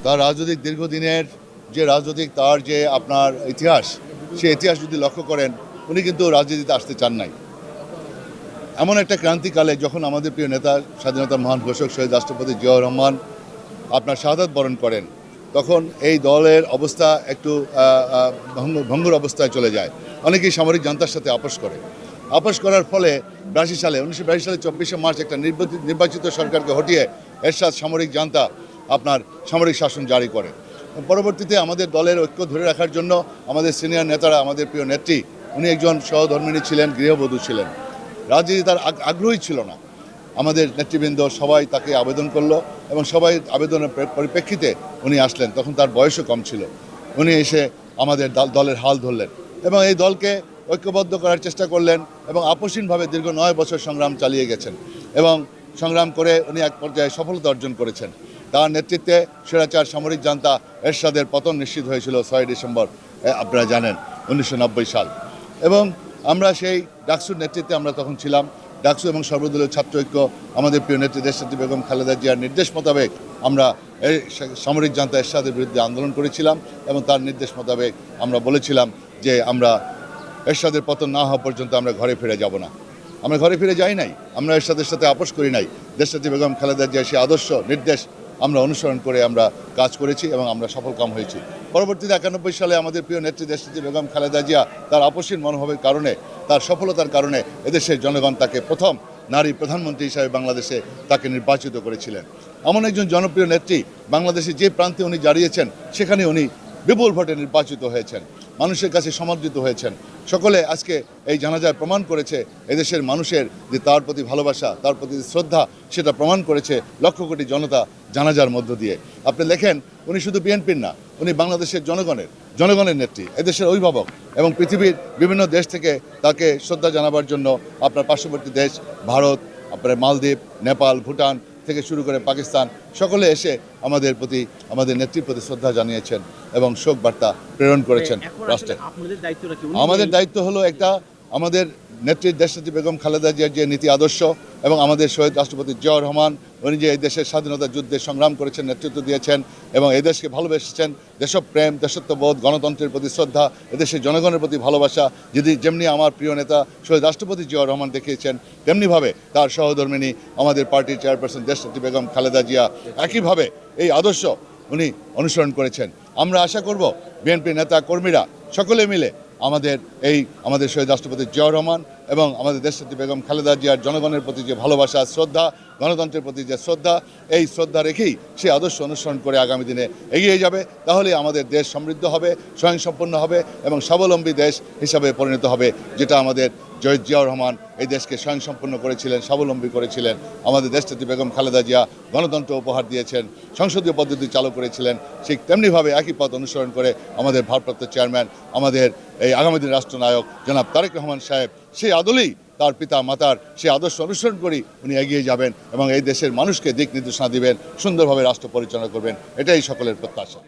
তার রাজনৈতিক দীর্ঘদিনের যে রাজনৈতিক তার যে আপনার ইতিহাস, সেই ইতিহাস যদি লক্ষ্য করেন, উনি কিন্তু রাজনীতিতে আসতে চান নাই। এমন একটা ক্রান্তিকালে যখন আমাদের প্রিয় নেতা স্বাধীনতার মহান ঘোষক শহীদ রাষ্ট্রপতি জিয়াউর রহমান আপনার শাহাদাত বরণ করেন, তখন এই দলের অবস্থা একটু ভঙ্গুর অবস্থায় চলে যায়। অনেকেই সামরিক জান্তার সাথে আপোষ করার ফলে 1982 সালে 24শে মার্চ একটা নির্বাচিত সরকারকে হটিয়ে এরশাদ সামরিক জান্তা আপনার সামরিক শাসন জারি করে। পরবর্তীতে আমাদের দলের ঐক্য ধরে রাখার জন্য আমাদের সিনিয়র নেতারা, আমাদের প্রিয় নেত্রী, উনি একজন সহধর্মিণী ছিলেন, গৃহবধূ ছিলেন, রাজনীতি তার আগ্রহী ছিল না। আমাদের নেতৃবৃন্দ সবাই তাকে আবেদন করলো এবং সবাই আবেদনের পরিপ্রেক্ষিতে উনি আসলেন। তখন তার বয়সও কম ছিল। উনি এসে আমাদের দলের হাল ধরলেন এবং এই দলকে ঐক্যবদ্ধ করার চেষ্টা করলেন এবং আপসীনভাবে দীর্ঘ 9 বছর সংগ্রাম চালিয়ে গেছেন এবং সংগ্রাম করে উনি এক পর্যায়ে সফলতা অর্জন করেছেন। তার নেতৃত্বে স্বৈরাচার সামরিক জান্তা এরশাদের পতন নিশ্চিত হয়েছিল 6 ডিসেম্বর, আপনারা জানেন, 1990 সাল। এবং আমরা সেই ডাকসুর নেতৃত্বে আমরা তখন ছিলাম। ডাকসু এবং সর্বদলীয় ছাত্র ঐক্য আমাদের প্রিয় নেত্রী দেশনেত্রী বেগম খালেদা জিয়ার নির্দেশ মোতাবেক আমরা এই সামরিক জান্তা এরশাদের বিরুদ্ধে আন্দোলন করেছিলাম এবং তার নির্দেশ মোতাবেক আমরা বলেছিলাম যে আমরা এরশাদের পতন না হওয়া পর্যন্ত আমরা ঘরে ফিরে যাব না। আমরা ঘরে ফিরে যাই নাই, আমরা এরশাদের সাথে আপোষ করি নাই। দেশনেত্রী বেগম খালেদা জিয়ার সেই আদর্শ নির্দেশ আমরা অনুসরণ করে আমরা কাজ করেছি এবং আমরা সফলকাম হয়েছি। পরবর্তীতে 91 সালে আমাদের প্রিয় নেত্রী দেশনেত্রী বেগম খালেদা জিয়া তার আপোষহীন মনোভাবের কারণে, তার সফলতার কারণে এদেশের জনগণ তাকে প্রথম নারী প্রধানমন্ত্রী হিসাবে বাংলাদেশে তাকে নির্বাচিত করেছিলেন। এমন একজন জনপ্রিয় নেত্রী বাংলাদেশে যে প্রান্তে উনি দাঁড়িয়েছেন সেখানে উনি বিপুল ভোটে নির্বাচিত হয়েছেন, মানুষের কাছে সমাদৃত হয়েছেন। সকলে আজকে এই জানাজায় প্রমাণ করেছে এদেশের মানুষের যে তার প্রতি ভালোবাসা, তার প্রতি শ্রদ্ধা, সেটা প্রমাণ করেছে লক্ষ কোটি জনতা জানাজার মধ্য দিয়ে। আপনি দেখেন, উনি শুধু বিএনপির না, উনি বাংলাদেশের জনগণের নেত্রী, এদেশের অভিভাবক এবং পৃথিবীর বিভিন্ন দেশ থেকে তাকে শ্রদ্ধা জানাবার জন্য আপনার পার্শ্ববর্তী দেশ ভারত, আপনার মালদ্বীপ, নেপাল, ভুটান থেকে শুরু করে পাকিস্তান, সকলে এসে আমাদের নেত্রীর প্রতি শ্রদ্ধা জানিয়েছেন এবং শোক বার্তা প্রেরণ করেছেন রাষ্ট্রে। আমাদের দায়িত্ব হলো একটা, আমাদের নেত্রীর দেশনেত্রী বেগম খালেদা জিয়ার যে নীতি আদর্শ এবং আমাদের শহীদ রাষ্ট্রপতি জিয়াউর রহমান, উনি যে এই দেশের স্বাধীনতা যুদ্ধে সংগ্রাম করেছেন, নেতৃত্ব দিয়েছেন এবং এই দেশকে ভালোবেসেছেন, দেশপ্রেম, দেশত্ববোধ, গণতন্ত্রের প্রতি শ্রদ্ধা, এদেশের জনগণের প্রতি ভালোবাসা যেমনি আমার প্রিয় নেতা শহীদ রাষ্ট্রপতি জিয়াউর রহমান দেখিয়েছেন, তেমনিভাবে তার সহধর্মিণী আমাদের পার্টির চেয়ারপারসন দেশনেত্রী বেগম খালেদা জিয়া একইভাবে এই আদর্শ উনি অনুসরণ করেছেন। আমরা আশা করব বিএনপি নেতা কর্মীরা সকলে মিলে আমাদের শহীদ রাষ্ট্রপতি জিয়াউর রহমান এবং আমাদের দেশনেত্রী বেগম খালেদা জিয়ার জনগণের প্রতি যে ভালোবাসা, শ্রদ্ধা, গণতন্ত্রের প্রতি যে শ্রদ্ধা, এই শ্রদ্ধা রেখেই সেই আদর্শ অনুসরণ করে আগামী দিনে এগিয়ে যাবে। তাহলে আমাদের দেশ সমৃদ্ধ হবে, স্বয়ংসম্পন্ন হবে এবং স্বাবলম্বী দেশ হিসাবে পরিণত হবে, যেটা আমাদের জিয়াউর রহমান এই দেশকে স্বয়ংসম্পন্ন করেছিলেন, স্বাবলম্বী করেছিলেন। আমাদের দেশনেত্রী বেগম খালেদা জিয়া গণতন্ত্র উপহার দিয়েছেন, সংসদীয় পদ্ধতি চালু করেছিলেন। ঠিক তেমনিভাবে একই পথ অনুসরণ করে আমাদের ভারপ্রাপ্ত চেয়ারম্যান, আমাদের এই আগামী দিনের রাষ্ট্রনায়ক জনাব তারেক রহমান সাহেব, সেই আদলেই তার পিতা মাতার সেই আদর্শ অনুসরণ করেই উনি এগিয়ে যাবেন এবং এই দেশের মানুষকে দিক নির্দেশনা দিবেন, সুন্দরভাবে রাষ্ট্র পরিচালনা করবেন, এটাই সকলের প্রত্যাশা।